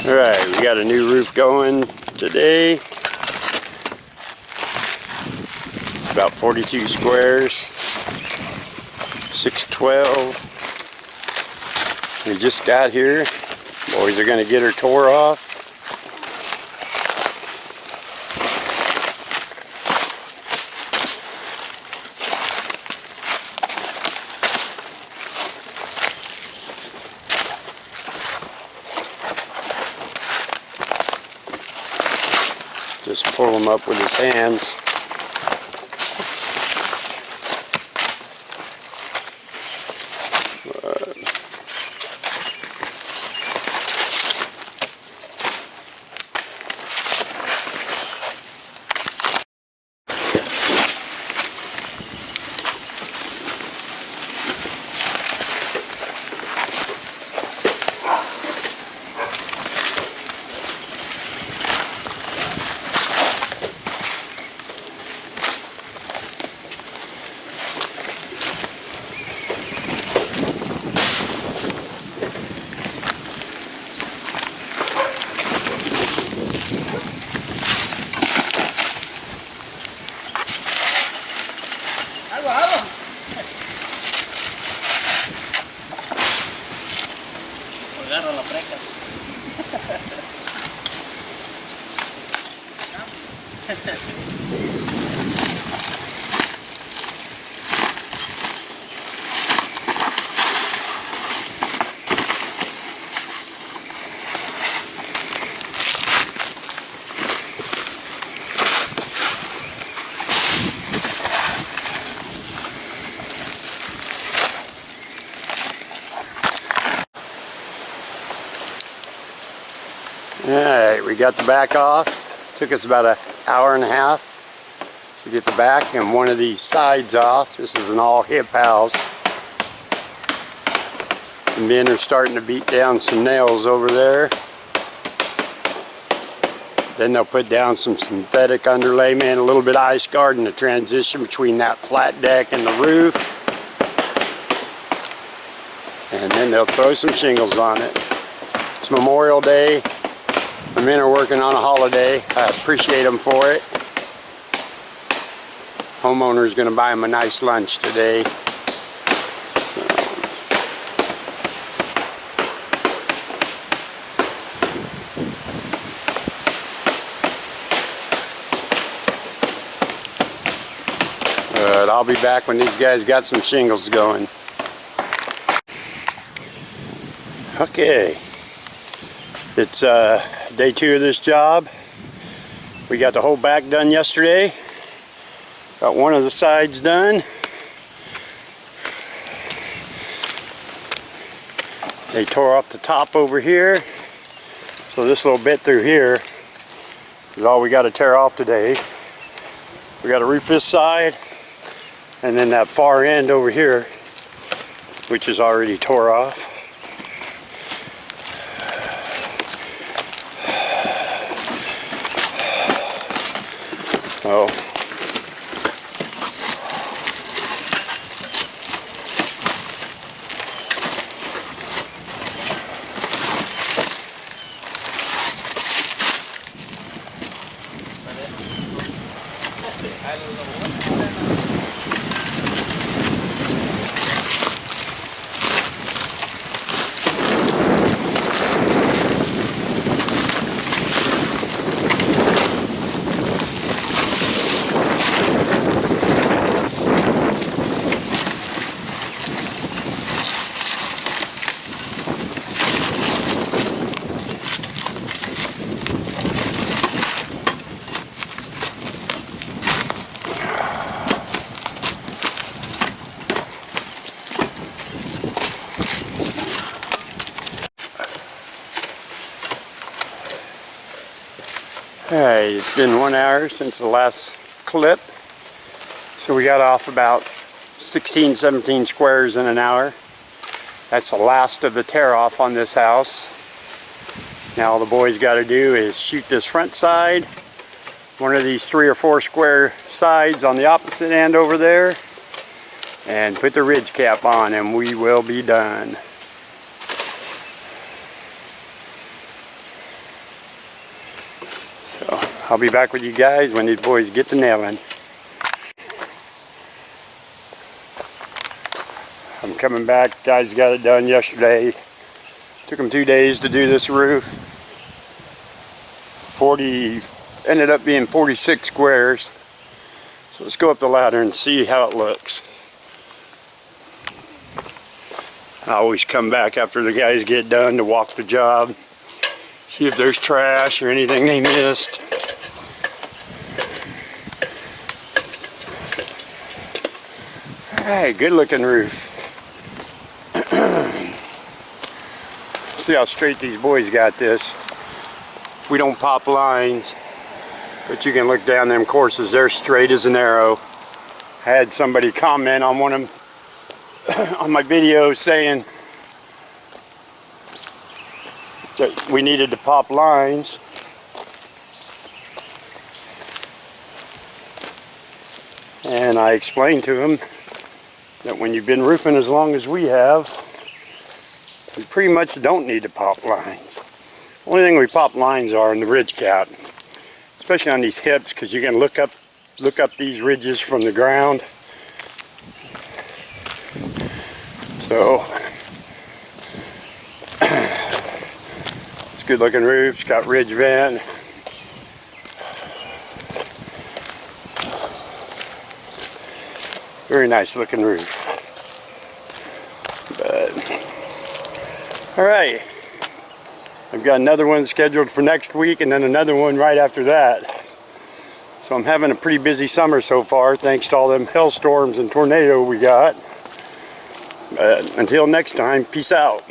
Alright, we got a new roof going today. About 42 squares, 612. We just got here. Boys are going to get her tore off. Just pull them up with his hands. Agarra la freca. Alright, we got the back off. Took us about an hour and a half to get the back and one of these sides off. This is an all hip house. The men are starting to beat down some nails over there. Then they'll put down some synthetic underlayment, a little bit of ice guard in the transition between that flat deck and the roof. And then they'll throw some shingles on it. It's Memorial Day. The men are working on a holiday. I appreciate them for it. Homeowner's going to buy them a nice lunch today. So. But I'll be back when these guys got some shingles going. Okay. It's day 2 of this job. We got the whole back done yesterday. Got one of the sides done. They tore off the top over here. So this little bit through here is all we got to tear off today. We got to roof this side and then that far end over here, which is already tore off. Oh. Alright, it's been 1 hour since the last clip. So we got off about 16, 17 squares in an hour. That's the last of the tear-off on this house. Now all the boys got to do is shoot this front side, one of these 3 or 4 square sides on the opposite end over there, and put the ridge cap on, and we will be done. So I'll be back with you guys when these boys get to nailing. I'm coming back. Guys got it done yesterday. Took them 2 days to do this roof. 40, ended up being 46 squares. So let's go up the ladder and see how it looks. I always come back after the guys get done to walk the job. See if there's trash or anything they missed. Alright, good looking roof. See how straight these boys got this. We don't pop lines, but you can look down them courses, they're straight as an arrow. I had somebody comment on one of them on my video saying that we needed to pop lines. And I explained to him that when you've been roofing as long as we have, we pretty much don't need to pop lines. Only thing we pop lines are in the ridge cap, especially on these hips, because you can look up these ridges from the ground. So it's a good looking roof. It's got ridge vent. Very nice looking roof. Alright, I've got another one scheduled for next week and then another one right after that. So I'm having a pretty busy summer so far, thanks to all them hailstorms and tornado we got. Until next time, peace out.